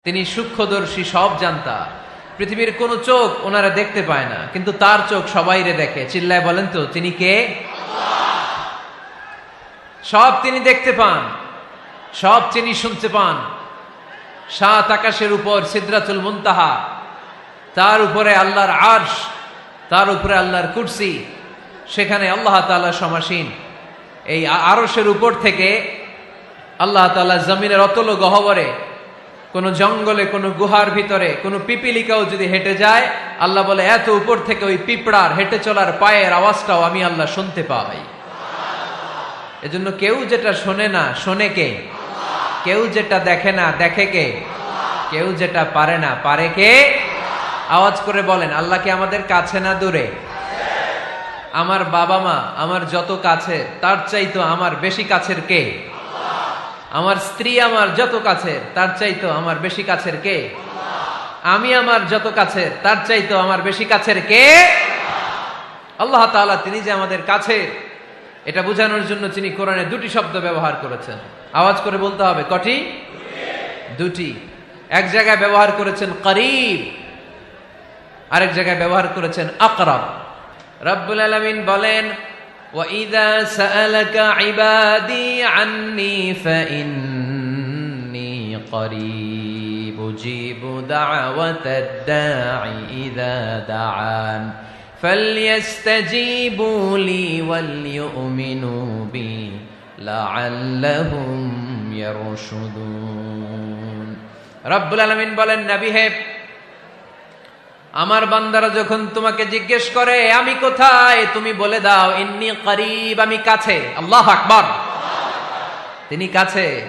তিনি সূক্ষ্মদর্শী, সব জানতা। পৃথিবীর কোন চোখ ওনারা দেখতে পায় না, কিন্তু তার চোখ সবাইরে দেখে। চিল্লায় বলেন তো তিনি কে? সব তিনি দেখতে পান, সব তিনি শুনতে পান। সাত আকাশের উপর সিদরাতুল মুনতাহা, তার উপরে আল্লাহর আরশ, তার উপরে আল্লাহর কুরসি, সেখানে আল্লাহ তাআলা সমাসীন। এই আরশের উপর থেকে আল্লাহ তাআলা জমিনের অতল গহ্বরে, কোন জঙ্গলে, কোন গুহার ভিতরে কোন পিপিলিকাও যদি হেঁটে যায়, আল্লাহ বলে এত উপর থেকে ওই পিঁপড়ার হেঁটে চলার পায়ের আওয়াজটাও আমি আল্লাহ শুনতে পাই। এজন্য কেউ যেটা শোনে না, শোনে কে? কেউ যেটা দেখে না, দেখে কে? কেউ যেটা পারে না, পারে কে? আওয়াজ করে বলেন, আল্লাহ কি আমাদের কাছে না দূরে? আমার বাবা মা আমার যত কাছে, তার চাইতো আমার বেশি কাছের কে? আমার স্ত্রী আমার যত কাছের, তার চাইতো আমার বেশি কাছের কে? আমি আমার যত কাছের, তার চাইতো আমার বেশি কাছের কে? আল্লাহ তাআলা তিনি যে আমাদের কাছে, এটা বোঝানোর জন্য তিনি কোরআনে দুটি শব্দ ব্যবহার করেছেন। আওয়াজ করে বলতে হবে, কটি? দুটি। এক জায়গায় ব্যবহার করেছেন করিব, আরেক জায়গায় ব্যবহার করেছেন আকরাব। রব্বুল আলামিন বলেন, وَإِذَا سَأَلَكَ عِبَادِي عَنِّي فَإِنِّي قَرِيبٌ أُجِيبُ دَعْوَةَ الدَّاعِ إِذَا دَعَانِ فَلْيَسْتَجِيبُوا لِي وَلْيُؤْمِنُوا بِي لَعَلَّهُمْ يَرْشُدُونَ। রব্বুল আলামিন বলেন, নবী হে, আমার বান্দারা যখন তোমাকে জিজ্ঞেস করে আমি কোথায়, তুমি বলে দাও ইন্নী করিব, আমি কাছে। আল্লাহু আকবার। তিনি কাছে।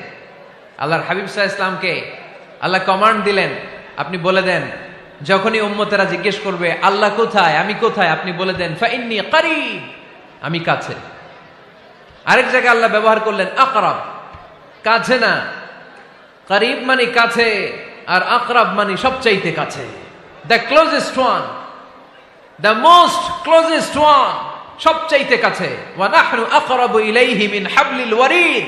আল্লাহর হাবিব সাল্লাল্লাহু আলাইহি ওয়াসাল্লামকে আল্লাহ কমান্ড দিলেন, আপনি বলে দেন, যখনই উম্মতেরা জিজ্ঞেস করবে আল্লাহ কোথায়, আমি কোথায়, আপনি বলে দেন ফাইন্নী করিব, আমি কাছে। আরেক জায়গায় আল্লাহ ব্যবহার করলেন আকরাব, কাছে না। করিব মানে কাছে, আর আকরাব মানে সবচাইতে কাছে। The closest one, the most closest one, সবচাইতে কাছে। وَنَحْنُ أَقْرَبُ إِلَيْهِ مِنْ حَبْلِ الْوَرِيدِ।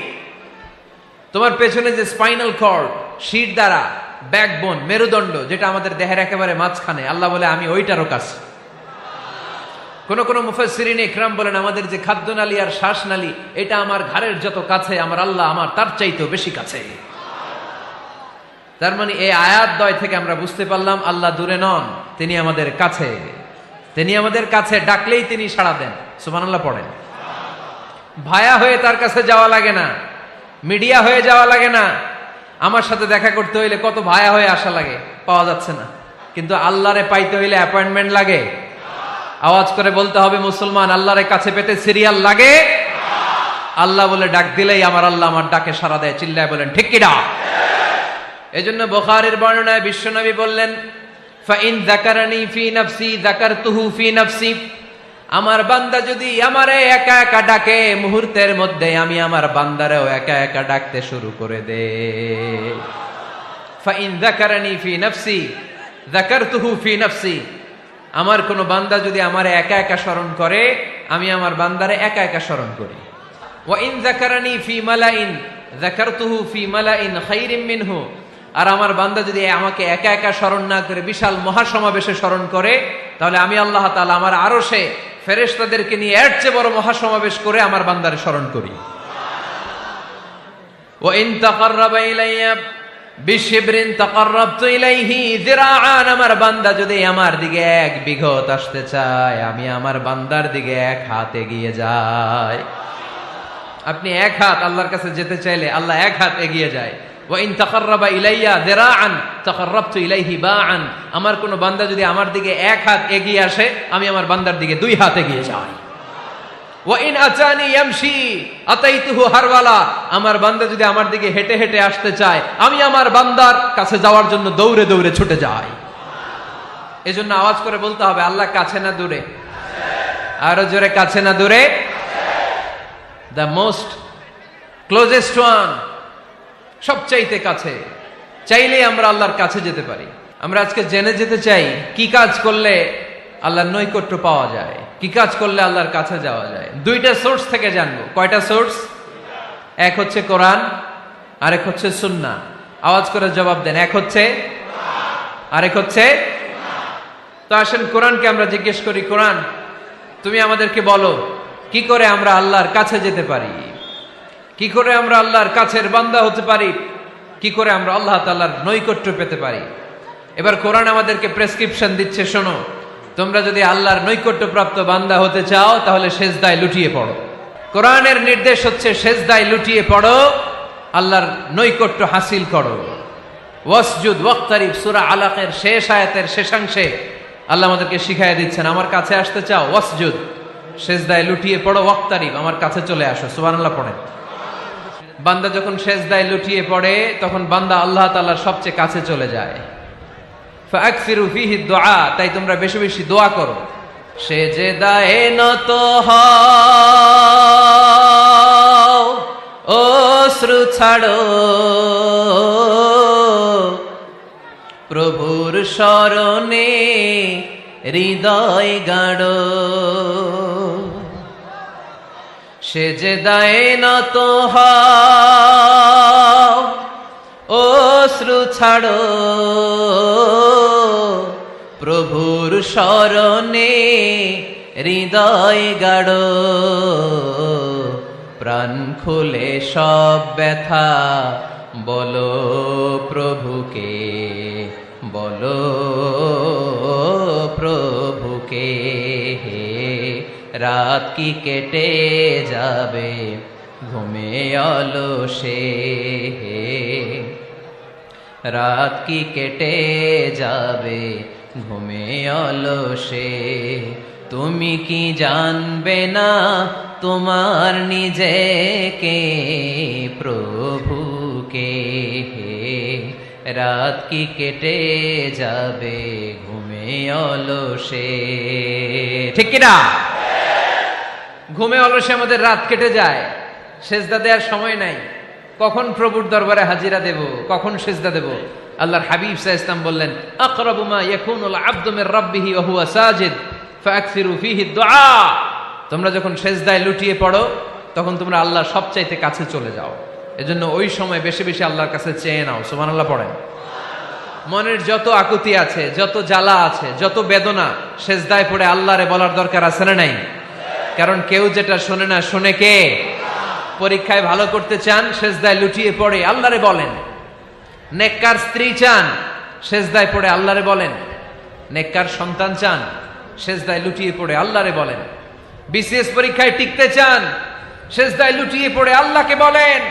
তোমার পেছনে যে স্পাইনাল কর্ড, শির দ্বারা, ব্যাকবোন, মেরুদণ্ড, যেটা আমাদের দেহের একেবারে মাঝখানে, আল্লাহ বলে আমি ওইটারও কাছে। কোন কোন মুফাসসিরিন ইকরাম বলেন, আমাদের যে খাদ্যনালী আর শ্বাসনালী, এটা আমার ঘাড়ের যত কাছে, আমার আল্লাহ আমার তার চাইতেও বেশি কাছে। তার মানে এই আয়াত দ্বয় থেকে আমরা বুঝতে পারলাম আল্লাহ দূরে নন, তিনি আমাদের কাছে। তিনি আমাদের কাছে, ডাকলেই তিনি সাড়া দেন। সুবহানাল্লাহ পড়েন। ভায়া হয়ে তার কাছে যাওয়া লাগে না, মিডিয়া হয়ে যাওয়া লাগে না। আমার সাথে দেখা করতে হইলে কত ভায়া হয়ে আসা লাগে, পাওয়া যাচ্ছে না। কিন্তু আল্লাহরে পাইতে হইলে অ্যাপয়েন্টমেন্ট লাগে। আওয়াজ করে বলতে হবে মুসলমান, আল্লাহরে কাছে পেতে সিরিয়াল লাগে। আল্লাহ বলে ডাক দিলেই আমার আল্লাহ আমার ডাকে সাড়া দেয়। চিল্লায় বলেন ঠিক কিনা? এজন্য বুখারীর বর্ণনায় বিশ্বনবী বললেন, ফাইন যাকারানি ফি নাফসি যাকারতুহু ফি নাফসি। আমার বান্দা যদি আমারে একা একা ডাকে, মুহূর্তের মধ্যে আমি আমার বান্দারেও একা একা ডাকতে শুরু করে দে। ফাইন যাকারানি ফি নাফসি যাকারতুহু ফি নাফসি। আমার কোন বান্দা যদি আমারে একা একা স্মরণ করে, আমি আমার বান্দারে একা একা স্মরণ করি। ওয়া ইন যাকারানি ফি মালাইন যাকারতুহু ফি মালাইন খায়রিম মিনহু। আর আমার বান্দা যদি আমাকে একা একা স্মরণ না করে বিশাল মহাসমাবেশে স্মরণ করে, তাহলে আমি আল্লাহ তাআলা আমার আরশে ফেরেশতাদেরকে নিয়ে এর চেয়ে বড় মহাসমাবেশ করে আমার বান্দারে স্মরণ করি। ওয়া ইন তাকাররাবা ইলাইয়া বিশিবরিন তাকাররাবতু ইলাইহি যিরাআন। আমার বান্দা যদি আমার দিকে এক বিঘত আসতে চায়, আমি আমার বান্দার দিকে এক হাত এগিয়ে যাই। আপনি এক হাত আল্লাহর কাছে যেতে চাইলে আল্লাহ এক হাত এগিয়ে যায়। ওয়াইন তাকাররাবা ইলাইয়া যিরাআন তাকাররাবতু ইলাইহি বাআন। আমার কোন বান্দা যদি আমার দিকে এক হাত এগিয়ে আসে, আমি আমার বান্দার দিকে দুই হাত এগিয়ে যাই। ওয়াইন আতানি ইয়ামশি আতাইতুহু হারওয়ালা। আমার বান্দা যদি আমার দিকে হেঁটে হেঁটে আসতে চায়, আমি আমার বান্দার কাছে যাওয়ার জন্য দৌড়ে দৌড়ে ছুটে যাই। এজন্য আওয়াজ করে বলতে হবে আল্লাহ কাছে না দূরে? আরো জোরে, কাছে না দূরে? দ্য মোস্ট ক্লোজেস্ট ওয়ান, সবচাইতে কাছে। চাইলেই আমরা আল্লাহর কাছে যেতে পারি। আমরা আজকে জেনে যেতে চাই কি কাজ করলে আল্লাহর নৈকট্য পাওয়া যায়, কি কাজ করলে আল্লাহর কাছে যাওয়া যায়। দুইটা সোর্স থেকে জানবো। কয়টা সোর্স? এক হচ্ছে কোরআন, আরেক হচ্ছে সুন্নাহ। আওয়াজ করে জবাব দেন। এক হচ্ছে, আরেক হচ্ছে। তো আসেন কোরআনকে আমরা জিজ্ঞেস করি, কোরআন তুমি আমাদেরকে বলো কি করে আমরা আল্লাহর কাছে যেতে পারি, কি করে আমরা আল্লাহর কাছের বান্দা হতে পারি, কি করে আমরা আল্লাহ তাআলার নৈকট্য পেতে পারি। এবার কোরআন আমাদেরকে প্রেসক্রিপশন দিচ্ছে, শোনো, তোমরা যদি আল্লাহর নৈকট্য প্রাপ্ত বান্দা হতে চাও তাহলে সেজদায় লুটিয়ে পড়ো। কোরআনের নির্দেশ হচ্ছে সেজদায় লুটিয়ে পড়ো, আল্লাহর নৈকট্য হাসিল করো। ওয়াসজুদ ওয়াক্তারিব, সূরা আলাকের শেষ আয়াতের শেষাংশে আল্লাহ আমাদেরকে শিখাইয়া দিচ্ছেন, আমার কাছে আসতে চাও, ওয়াসজুদ, সেজদায় লুটিয়ে পড়ো, ওয়াক্তারিব, আমার কাছে চলে আসো। সুবহানাল্লাহ পড়েন। বান্দা যখন সেজদায় লুটিয়ে পড়ে তখন বান্দা আল্লাহ তাআলার সবচেয়ে কাছে চলে যায়। ফাকসিরু ফিহি দুআ, তাই তোমরা বেশি বেশি দোয়া করো। সেজদায়ে নত হও, অশ্রু ছাড়ো, প্রভুর শরণে হৃদয় গাড়ো। সেজদায়ে নত হও, অশ্রু ছাড়ো, প্রভুর শরণে হৃদয় গাড়ো। প্রাণ খুলে সব ব্যথা বলো প্রভুকে, বলো প্রভুকে। রাত কি কেটে যাবে ঘুমে অলসে, রাত কি কেটে যাবে ঘুমে অলসে। তুমি কি জানবে না তোমার নিজেকে, প্রভুকে। রাত কি কেটে যাবে ঘুমে অলসে, ঠিক কিনা? ঘুমে অলসে আমাদের রাত কেটে যায়, সেজদা দেওয়ার সময় নাই। কখন প্রভুর দরবারে হাজিরা দেব, কখন সেজদা দেব? আল্লাহর হাবিব সাল্লাল্লাহু আলাইহি ওয়াসাল্লাম বললেন, আকরাবু মা ইয়াকুনুল আবদু মির রাব্বিহি ওয়া হুয়া সাজিদ ফাকসিরু ফিহি দুআ। তোমরা যখন সেজদায় লুটিয়ে পড়ো তখন তোমরা আল্লাহর সবচাইতে কাছে চলে যাও। এজন্য ওই সময় বেশি বেশি আল্লাহর কাছে চেয়ে নাও। সুবহানাল্লাহ পড়েন। মনের যত আকুতি আছে, যত জ্বালা আছে, যত বেদনা, সেজদায় পড়ে আল্লাহরে বলার দরকার আছে না নাই? কারণ কেউ যেটা শোনে না, শোনে কে? পরীক্ষায় ভালো করতে চান, সেজদায় লুটিয়ে পড়ে আল্লাহরে বলেন। নেককার স্ত্রী চান, সেজদায় পড়ে আল্লাহরে বলেন। নেককার সন্তান চান, সেজদায় লুটিয়ে পড়ে আল্লাহরে বলেন। বিসিএস পরীক্ষায় টিকতে চান, সেজদায় লুটিয়ে পড়ে আল্লাহকে বলেন।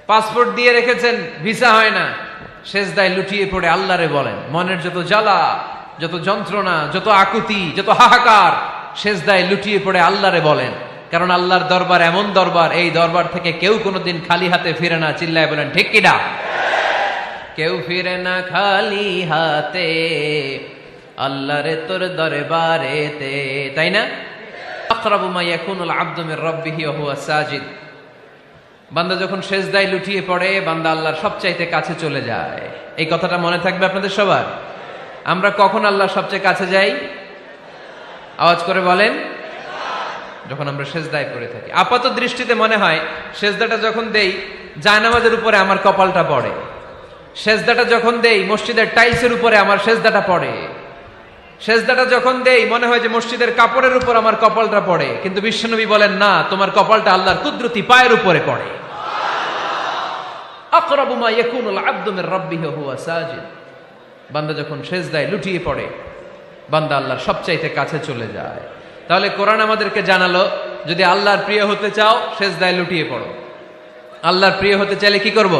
পাসপোর্ট দিয়ে রেখেছেন, ভিসা হয় না, সেজদায় লুটিয়ে পড়ে আল্লাহরে বলেন। মনের যত জ্বালা, যত যন্ত্রণা, যত আকুতি, যত হাহাকার, সেজদায় লুটিয়ে পড়ে আল্লাহরে বলেন। কারণ আল্লাহর দরবার এমন দরবার, এই দরবার থেকে কেউ কোনোদিন খালি হাতে ফিরে না। চিল্লায় বলেন ঠিক কিনা? কেউ ফিরে না খালি হাতে আল্লাহরে তোর দরবারেতে, তাই না? আকরাবু মা ইয়াকুনুল আবদু মির রাব্বিহি ওয়া হুয়া সাজিদ। বান্দা যখন সেজদায় লুটিয়ে পড়ে, বান্দা আল্লাহর সবচাইতে কাছে চলে যায়। এই কথাটা মনে থাকবে আপনাদের সবার। আমরা কখন আল্লাহর সবচেয়ে কাছে যাই? আওয়াজ করে বলেন। যখন আমরা সেজদায় পড়ে থাকি। আপাত দৃষ্টিতে মনে হয় সেজদাটা যখন দেই জায়নামাজের উপরে আমার কপালটা পড়ে, সেজদাটা যখন দেই মসজিদের টাইলসের উপরে আমার সেজদাটা পড়ে, সেজদাটা যখন দেই মনে হয় যে মসজিদের কাপড়ের উপর আমার কপালটা পড়ে। কিন্তু বিশ্বনবী বলেন, না, তোমার কপালটা আল্লাহর কুদরতি পায়ের উপরে পড়ে। আকরাবু মা ইয়াকুনুল আবদু মির রাব্বিহি ওয়া হুয়া সাজিদ। বান্দা যখন সেজদায় লুটিয়ে পড়ে, বান্দা আল্লাহর সবচাইতে কাছে চলে যায়। তাহলে কোরআন আমাদেরকে জানালো, যদি আল্লাহর প্রিয় হতে চাও সেজদায় লুটিয়ে পড়ো। আল্লাহর প্রিয় হতে চাইলে কি করব?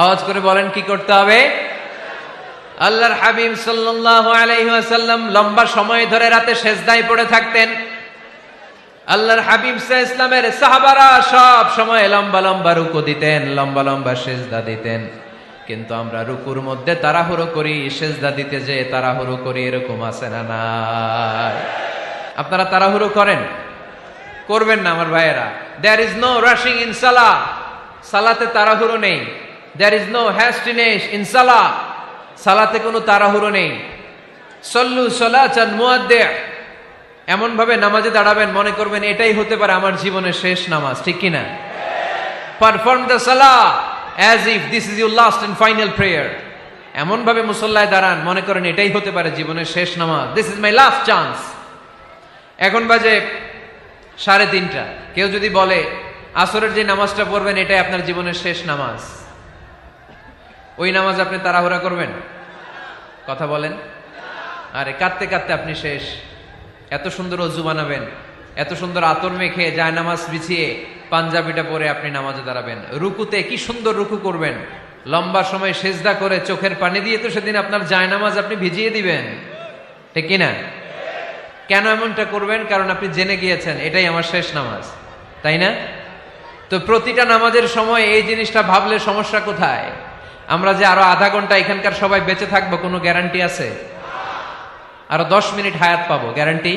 আওয়াজ করে বলেন, কি করতে হবে? আল্লাহর হাবিব সাল্লাল্লাহু আলাইহি ওয়াসাল্লাম লম্বা সময় ধরে রাতে সেজদায় পড়ে থাকতেন। আল্লাহর হাবিব সাল্লাল্লাহু আলাইহি ওয়াসাল্লামের সাহাবারা সব সময় লম্বা লম্বা রুকু দিতেন, লম্বা লম্বা সেজদা দিতেন। কিন্তু আমরা রুকুর মধ্যে তাড়াহুড়ো করি, সেজদা দিতে যে তাড়াহুড়ো করি, এরকম আছে না নাই? আপনারা তাড়াহুড়ো করেন? করবেন না আমার ভাইয়েরা। There is no rushing in সালাহ। সালাতে তাড়াহুড়ো নেই। There is no hastiness in সালাহ। সালাতে কোনো তাড়াহুড়ো নেই। সল্লু সালাতান মুআদ্দি'। এমন ভাবে নামাজে দাঁড়াবেন মনে করবেন এটাই হতে পারে আমার জীবনের শেষ নামাজ, ঠিক কিনা? Perform the Salah as if this is your last and final prayer. এমন ভাবে মুসল্লায় দাঁড়ান মনে করেন এটাই হতে পারে জীবনের শেষ নামাজ, this is my last chance. এখন বাজে 3:30। কেউ যদি বলে আসরের যে নামাজটা পড়বেন এটাই আপনার জীবনের শেষ নামাজ, ওই নামাজ আপনি তাড়াহুড়া করবেন? কথা বলেন। আরে কাঁদতে কাঁদতে আপনি শেষ। এত সুন্দর অজু বানাবেন, এত সুন্দর আতর মেখে যায় নামাজ বিছিয়ে পাঞ্জাবিটা পরে আপনি নামাজে দাঁড়াবেন, রুকুতে কি সুন্দর রুকু করবেন, লম্বা সময় সেজদা করে চোখের পানি দিয়ে তো সেদিন আপনার যায় নামাজ আপনি ভিজিয়ে দিবেন, ঠিক কিনা? কেন এমনটা করবেন? কারণ আপনি জেনে গিয়েছেন এটাই আমার শেষ নামাজ, তাই না? তো প্রতিটা নামাজের সময় এই জিনিসটা ভাবলে সমস্যা কোথায়? আমরা যে আরো আধা ঘন্টা এখানকার সবাই বেঁচে থাকবো কোনো গ্যারান্টি আছে? আরো 10 মিনিট হায়াত পাবো, গ্যারান্টি?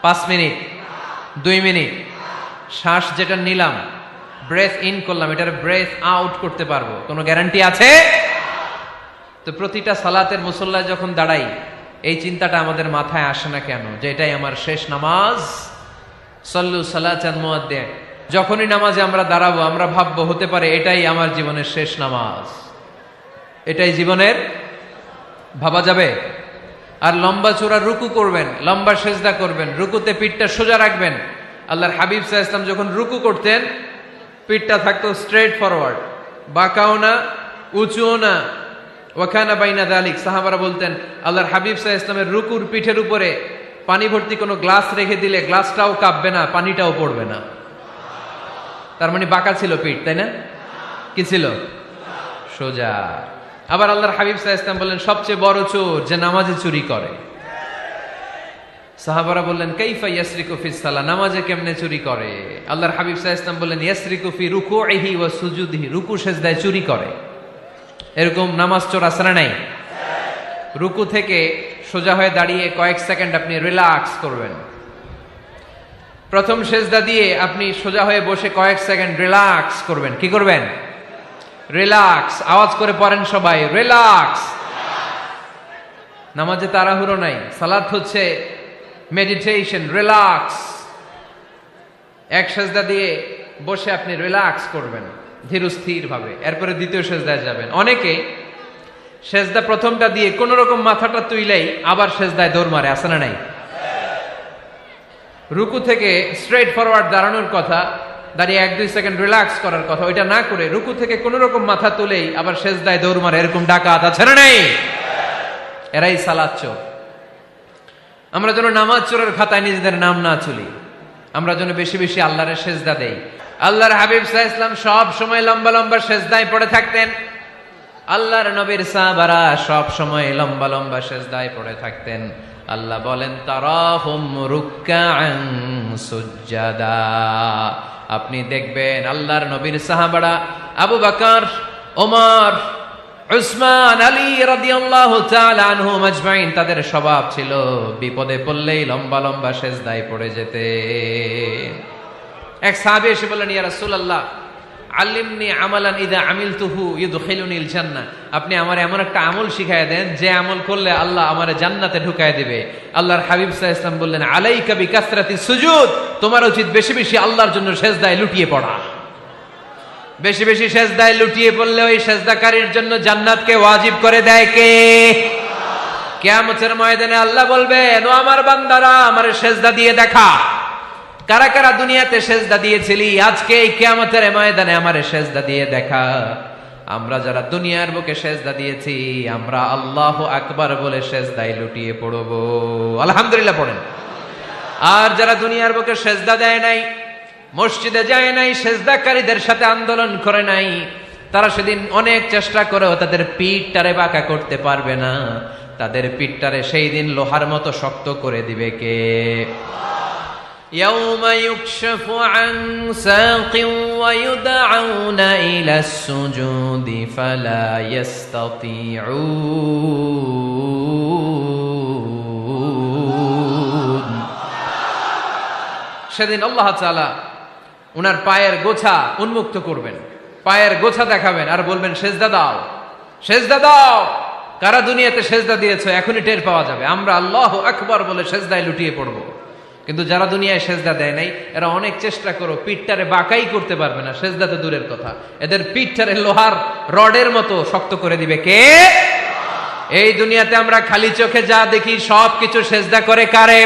5 মিনিট, 2 মিনিট, শ্বাস যেটা নিলাম, ব্রেথ ইন করলাম, এটার ব্রেথ আউট করতে পারবো, কোনো গ্যারান্টি আছে? তো প্রতিটা সালাতের মুসল্লায় যখন দাঁড়াই এই চিন্তাটা আমাদের মাথায় আসে না কেন যে এটাই আমার শেষ নামাজ? সল্লু সালাতান মুআদ্দিন। যখনই নামাজে আমরা দাঁড়াবো আমরা ভাববো হতে পারে এটাই আমার জীবনের শেষ নামাজ, এটাই জীবনের, ভাবা যাবে? আর লম্বা চূড়া রুকু করবেন, লম্বা সেজদা করবেন, রুকুতে পিঠটা সোজা রাখবেন। আল্লাহর হাবিব সাল্লাল্লাহু আলাইহি ওয়াসাল্লাম যখন রুকু করতেন পিঠটা থাকতো স্ট্রেট ফরওয়ার্ড, বাঁকাও না উঁচুও না, ওয়াকানা বাইনা যালিক। সাহাবারা বলতেন আল্লাহর হাবিব সাল্লাল্লাহু আলাইহি ওয়াসাল্লামের রুকুর পিঠের উপরে পানি ভর্তি কোনো গ্লাস রেখে দিলে গ্লাসটাও কাঁপবে না, পানিটাও পড়বে না। তার মানে বাঁকা ছিল পিঠ, তাই না? কি ছিল? সোজা। আবার আল্লাহর হাবিব সাল্লাল্লাহু আলাইহি ওয়াসাল্লাম বললেন সবচেয়ে বড় চোর যে নামাজে চুরি করে। সাহাবারা বললেন কাইফা ইয়াসরিকু ফিস সালাহ, নামাজে কেমনে চুরি করে? আল্লাহর হাবিব সাল্লাল্লাহু আলাইহি ওয়াসাল্লাম বললেন ইয়াসরিকু ফি রুকুইহি ওয়া সুজুদিহি, রুকু সেজদায় চুরি করে। এরকম নামাজ চোর আছে না নাই? রুকু থেকে সোজা হয়ে দাঁড়িয়ে কয়েক সেকেন্ড আপনি রিল্যাক্স করবেন। প্রথম সেজদা দিয়ে আপনি সোজা হয়ে বসে কয়েক সেকেন্ড রিল্যাক্স করবেন। কি করবেন? রিল্যাক্স। আওয়াজ করে পড়েন সবাই, রিল্যাক্স। নামাজে তাড়াহুড়ো নাই, সালাত হচ্ছে মেডিটেশন, রিল্যাক্স। এক সেজদা দিয়ে বসে আপনি রিল্যাক্স করবেন ধীরস্থির ভাবে, এরপরে দ্বিতীয় সেজদায় যাবেন। অনেকে সেজদা প্রথমটা দিয়ে কোন রকম মাথাটা তুইলেই আবার সেজদায় দৌড় মারে, আছে না নাই? রুকু থেকে স্ট্রেট ফরওয়ার্ড দাঁড়ানোর কথা, দাঁড়িয়ে 1-2 সেকেন্ড রিল্যাক্স করার কথা, ওইটা না করে রুকু থেকে কোন রকম মাথা তুলেই আবার সেজদায় দৌড় মারে, এরকম ডাকাত আছে না নাই? এরাই সালাত চোর। আমরা যেন নামাজ চোরের খাতায় নিজেদের নাম না তুলি, আমরা যেন বেশি বেশি আল্লাহর সেজদা দেই। আল্লাহর হাবিব সাল্লাল্লাহু আলাইহি ওয়াসাল্লাম সব সময় লম্বা লম্বা সেজদায় পড়ে থাকতেন। আল্লাহর নবীর সাহাবারা সব সময় লম্বা লম্বা সেজদায় পড়ে থাকতেন। আল্লাহ বলেন তারাহুম রুকআন সুজদা। আপনি দেখবেন আল্লাহর নবীর সাহাবারা আবু বকর, ওমর, উসমান, আলী রাদিয়াল্লাহু তাআলা আনহুম আজমাইন, তাদের স্বভাব ছিল বিপদে পড়লেই লম্বা লম্বা সেজদায় পড়ে যেতে। এক সাহাবী এসে বললেন ইয়া রাসূলুল্লাহ আল্লিমনি আমালান ইযা আমিলতুহু ইউদখিলুনিল জান্নাহ, আপনি আমার এমন একটা আমল শিখায় দেন যে আমল করলে আল্লাহ আমারে জান্নাতে ঢুকায় দিবে। আল্লাহর হাবিব সাল্লাল্লাহু আলাইহি ওয়াসাল্লাম বললেন আলাইকা বিকাসরাতিস সুজুদ, তোমার উচিত বেশি বেশি আল্লাহর জন্য সেজদায় লুটিয়ে পড়া। বেশি বেশি সেজদায় লুটিয়ে পড়লে ওই সেজদাকারীর জন্য জান্নাতকে ওয়াজিব করে দেয় কে? কিয়ামতের ময়দানে আল্লাহ বলবেন ও আমার বান্দারা আমারে সেজদা দিয়ে দেখা, কারা কারা দুনিয়াতে সেজদা দিয়েছিলি, আজকে এই কিয়ামতের ময়দানে আমারে সেজদা দিয়ে দেখা। আমরা যারা দুনিয়ার বুকে সেজদা দিয়েছি আমরা আল্লাহু আকবার বলে সেজদায় লুটিয়ে পড়ব, আলহামদুলিল্লাহ পড়েন। আর যারা দুনিয়ার বুকে সেজদা দেয় নাই, মসজিদে যায় নাই, সেজদাকারীদের সাথে আন্দোলন করে নাই, তারা সেদিন অনেক চেষ্টা করেও তাদের পিঠটারে বাঁকা করতে পারবে না। তাদের পিঠটারে সেই দিন লোহার মতো শক্ত করে দিবে কে? يوم يكشف عن ساق ويدعون إلى السجود فلا يستطيعون। সেদিন আল্লাহ তাআলা উনার পায়ের গোছা উন্মুক্ত করবেন, পায়ের গোছা দেখাবেন আর বলবেন সেজদা দাও, সেজদা দাও। কারা দুনিয়াতে সেজদা দিয়েছো এখনই টের পাওয়া যাবে। আমরা আল্লাহু আকবার বলে সেজদায় লুটিয়ে পড়ব। কিন্তু যারা দুনিয়ায় সেজদা দেয় নাই এরা অনেক চেষ্টা করো পিঠটারে বাঁকাই করতে পারবে না, সেজদা তো দূরের কথা, এদের পিঠটারে লোহার রডের মতো শক্ত করে দিবে কে? এই দুনিয়াতে আমরা খালি চোখে যা দেখি সব কিছু সেজদা করে কারে?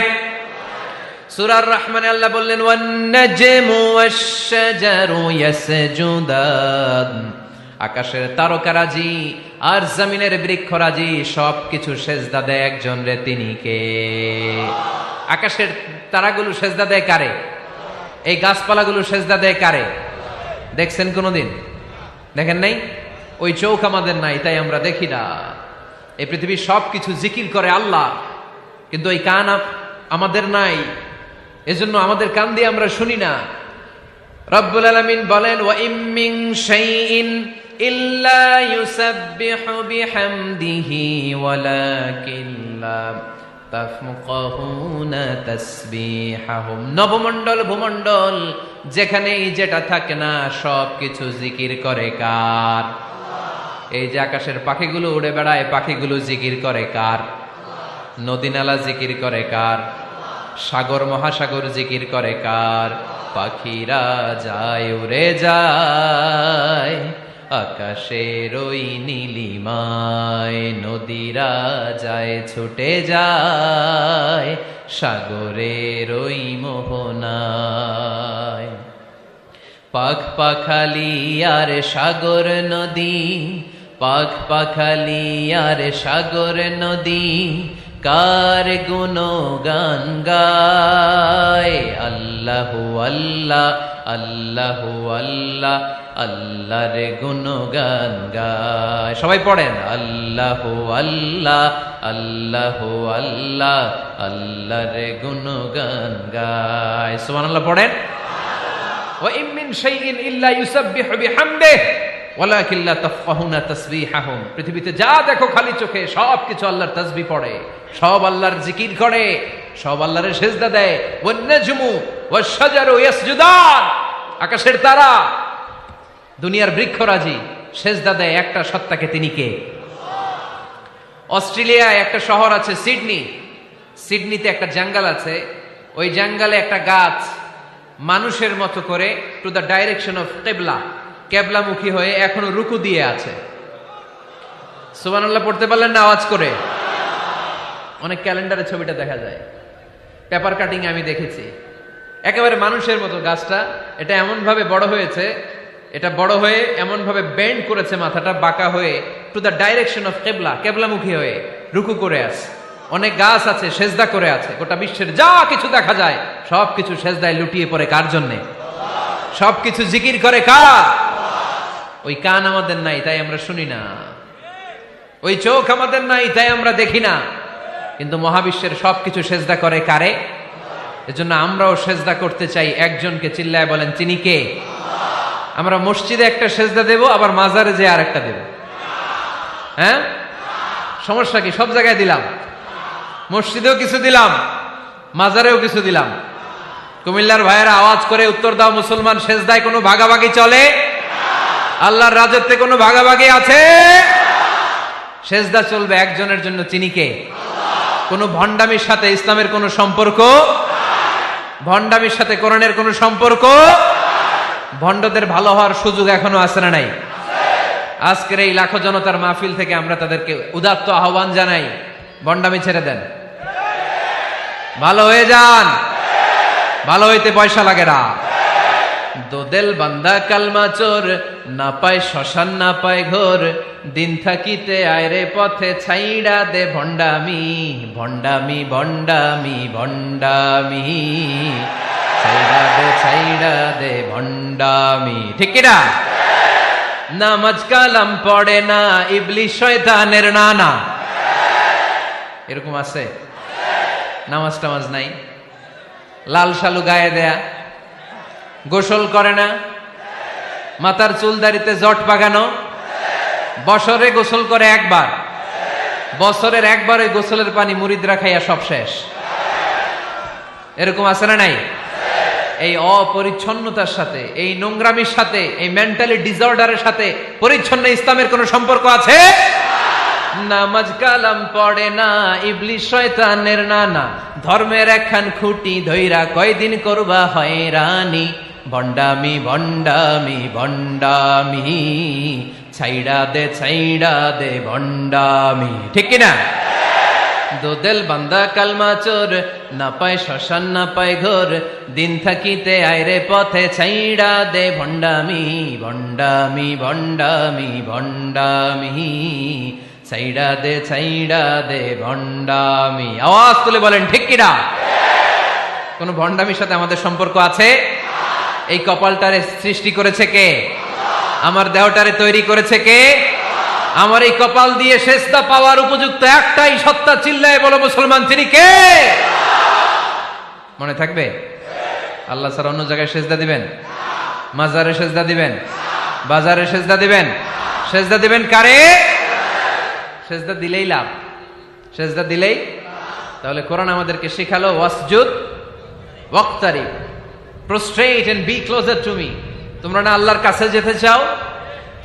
সূরা রহমানে আল্লাহ বললেন ওয়ান নাজমু ওয়াশ-শাজারু ইয়াসজুদান, আকাশের তারকারাজি আর জমিনের বৃক্ষরাজি সবকিছু সেজদা দেয় একজন রে, তিনি কে? আকাশের তারাগুলো সেজদা দেয় কারে? এই গাছপালাগুলো সেজদা দেয় কারে? দেখছেন কোনদিন? দেখেন নাই? ওই চোখ আমাদের নাই তাই আমরা দেখি না। এই পৃথিবীর সবকিছু জিকির করে আল্লাহ, কিন্তু ওই কান আমাদের নাই, এজন্য আমাদের কান দিয়ে আমরা শুনি না। রব্বুল আলামিন বলেন ওয়া ইম মিন শাইইন ইল্লা ইউসাব্বিহু বিহামদিহি ওয়ালাকিন লা তাফকাহুনা তাসবিহাহুম। নবমণ্ডল ভূমণ্ডল যেখানেই যেটা থাকে না সবকিছু জিকির করে কার? এই যে আকাশের পাখিগুলো উড়ে বেড়ায়, পাখিগুলো জিকির করে কার? নদী নালা জিকির করে কার? সাগর মহাসাগর জিকির করে কার? পাখিরা যায় উড়ে যায় আকাশের ওই নীলিমায়, নদীরা যায় ছুটে যায় সাগরের ওই মোহনায়। পাখ পাখালি আর সাগর নদী, পাখ পাখালি আর সাগর নদী কার গুণগান গায়? আল্লাহু আল্লাহ আল্লাহু আল্লাহ আল্লাহর গুণগান গায়। সবাই পড়েন আল্লাহু আল্লাহ আল্লাহু আল্লাহ আল্লাহর গুণগান গায়। সুবহানাল্লাহ পড়েন। ওয়া ইম মিন শাইইন ইল্লা ইউসাব্বিহু বিহামদিহি ওয়ালাকিন লা তাফকাহুনা তাসবিহাহুম। পৃথিবীতে যা দেখো খালি চোখে সবকিছু আল্লাহর তাসবিহ পড়ে, সব আল্লাহর জিকির করে, সব আল্লাহর সেজদা দেয়। ওয়ান নাজমু ওয়াশ-শাজারু ইয়াসজুদান, আকাশের তারা দুনিয়ার বৃক্ষরাজি সেজদা দেয় একটা সত্তাকে, তিনি কে? অস্ট্রেলিয়ায় একটা শহর আছে সিডনি, সিডনিতে একটা জঙ্গল আছে, ওই জঙ্গলে একটা গাছ মানুষের মতো করে টু দ্য ডাইরেকশন অফ কিবলা, কেবলামুখী হয়ে এখনো রুকু দিয়ে আছে। সুবহানাল্লাহ পড়তে পারলেন না আওয়াজ করে? অনেক ক্যালেন্ডারে ছবিটা দেখা যায়, পেপার কাটিং আমি দেখেছি, একেবারে মানুষের মতো গাছটা। এটা এমন ভাবে বড় হয়েছে, এটা বড় হয়ে এমন ভাবে বেন্ড করেছে, মাথাটা বাঁকা হয়ে টু দ্য ডাইরেকশন অফ কিবলা, কেবলামুখী হয়ে রুকু করে আছে। অনেক গাছ আছে সেজদা করে আছে। গোটা বিশ্বের যা কিছু দেখা যায় সবকিছু সেজদায় লুটিয়ে পড়ে কার জন্যে? সবকিছু জিকির করে কার? ওই কান আমাদের নাই তাই আমরা শুনি না, ওই চোখ আমাদের নাই তাই আমরা দেখি না, কিন্তু মহাবিশ্বের সবকিছু সেজদা করে কারে? এজন্য আমরাও সেজদা করতে চাই একজনকে। চিল্লায় বলেন তিনি কে? আমরা মসজিদে একটা সেজদা দেব, আবার মাজারে যে আর একটা দেব। হ্যাঁ, সমস্যা কি? সব জায়গায় দিলাম, মসজিদেও কিছু দিলাম, মাজারেও কিছু দিলাম। কুমিল্লার ভাইয়েরা আওয়াজ করে উত্তর দাও, মুসলমান সেজদায় কোনো ভাগাভাগি চলে? আল্লাহর রাজত্বে কোনো ভাগাভাগি আছে? সেজদা চলবে একজনের জন্য, তিনি কে? কোন ভণ্ডামির সাথে ইসলামের কোন সম্পর্ক? ভণ্ডামির সাথে কোরআনের কোন সম্পর্ক? ভণ্ডদের ভালো হওয়ার সুযোগ এখনো আছে না নাই? আজকের এই লাখো জনতার মাহফিল থেকে আমরা তাদেরকে উদাত্ত আহ্বান জানাই, ভণ্ডামি ছেড়ে দেন, ভালো হয়ে যান। ভালো হইতে পয়সা লাগে না। দোদেল বান্দা কালমা চোর, না পায় শ্মশান না পায় ঘোর, দিন থাকিতে আয়রে পথে ছাইড়া দে ভণ্ডামি, ভণ্ডামি ভণ্ডামি ভণ্ডামি, ছাইড়া দে ভণ্ডামি। ঠিক কিনা? নামাজ কালাম পড়ে না, ইবলিশ শয়তানের নানা। এরকম আছে? নামাজ টামাজ নাই, লাল শালু গায়ে দেয়া, গোসল করে না, মাথার চুল দাড়িতে জট পাকানো, বছরে গোসল করে একবার, বছরের একবার ওই গোসলের পানি মুরিদরা খাইয়া সব শেষ। এরকম আছে না নাই? এই অপরিচ্ছন্নতার সাথে, এই নোংরামির সাথে, এই মেন্টালি ডিসঅর্ডারের সাথে পরিচ্ছন্ন ইসলামের কোন সম্পর্ক আছে? নামাজ কালাম পড়ে না, ইবলিস শয়তানের নানা, ধর্মের একখান খুঁটি ধইরা কয়দিন করবা হয়রানি, ভণ্ডামি ভণ্ডামি ভণ্ডামি, ছাইড়া দে ভণ্ডামি। ঠিক কিনা? দোদেল বান্দা কালমা চোর, না পায় শ্মশান না পায় ঘোর, দিন থাকিতে আইরে পথে ছাইড়া দে ভণ্ডামি ভণ্ডামি ভণ্ডামি ভণ্ডামি, ছাইড়া দে ভণ্ডামি। আওয়াজ তুলে বলেন ঠিক কিনা? কোন ভণ্ডামির সাথে আমাদের সম্পর্ক আছে? এই কপালটারে সৃষ্টি করেছে কে? আমার দেহটারে তৈরি করেছে কে? আমার এই কপাল দিয়ে সেজদা পাওয়ার উপযুক্ত একটাই সত্তা, চিল্লায় বলো মুসলমান, তিনি কে? মনে থাকবে? আল্লাহ ছাড়া অন্য জায়গায় সেজদা দিবেন? মাজারে সেজদা দিবেন? বাজারে সেজদা দিবেন? সেজদা দিবেন কারে? সেজদা দিলেই লাভ, সেজদা দিলেই। তাহলে কোরআন আমাদেরকে শেখালো ওয়াসজুদ ওয়াক্তারিব, prostrate and be closer to me. তোমরা না আল্লাহর কাছে যেতে চাও?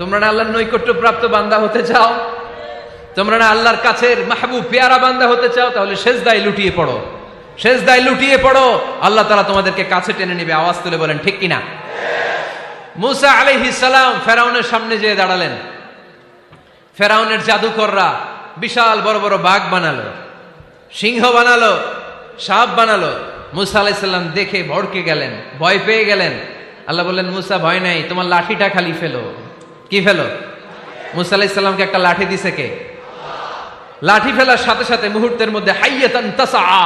তোমরা না আল্লাহর নৈকট্য প্রাপ্ত বান্দা হতে চাও? তোমরা না আল্লাহর কাছের মাহবুব পেয়ারা বান্দা হতে চাও? তাহলে সেজদায় লুটিয়ে পড়ো, সেজদায় লুটিয়ে পড়ো, আল্লাহ তাআলা তোমাদেরকে কাছে টেনে নেবে। আওয়াজ তুলে বলেন ঠিক কিনা? মুসা আলাইহিস সালাম ফেরাউনের সামনে যেয়ে দাঁড়ালেন। ফেরাউনের জাদুকররা বিশাল বড় বড় বাঘ বানালো, সিংহ বানালো, সাপ বানালো। মুসা আলাইহিস সালাম দেখে ভড়কে গেলেন, ভয় পেয়ে গেলেন। আল্লাহ বললেন, মুসা ভয় নাই, তোমার লাঠিটা খালি ফেলো। কি ফেলো? মুসা আলাইহিস সালামকে একটা লাঠি দিছে কে? লাঠি ফেলার সাথে সাথে মুহূর্তের মধ্যে হাইয়াতান তাসআ,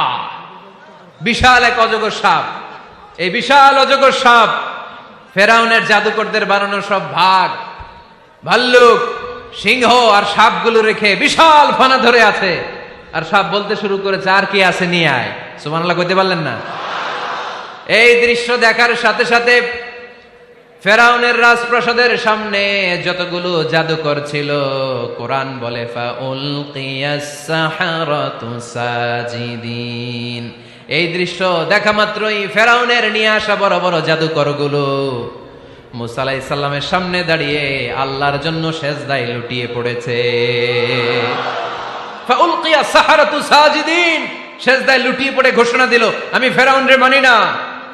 বিশাল এক অজগর সাপ। এই বিশাল অজগর সাপ ফেরাউনের জাদুকরদের বানানো সব ভাগ, ভাল্লুক, সিংহ আর সাপগুলো রেখে বিশাল ফানা ধরে আছে। আর সাপ বলতে শুরু করেছে, আর কি আছে নিয়ে আয়। সুবহানাল্লাহ কইতে পারলেন না? এই দৃশ্য দেখার সাথে সাথে ফেরাউনের রাজপ্রাসাদের সামনে যতগুলো জাদুকর ছিল, কোরআন বলে ফাউলকিয়াস সাহারাতু সাজিদিন। এই দৃশ্য দেখা মাত্রই ফেরাউনের নিয়ে আসা বড় বড় জাদুকরগুলো মুসা আলাইহিস সালামের সামনে দাঁড়িয়ে আল্লাহর জন্য সেজদায় লুটিয়ে পড়েছে। ফাউলকিয়াস সাহারাতু সাজিদিন, সেজদায় লুটিয়ে পড়ে ঘোষণা দিল, আমি ফেরাউনরে মানি না,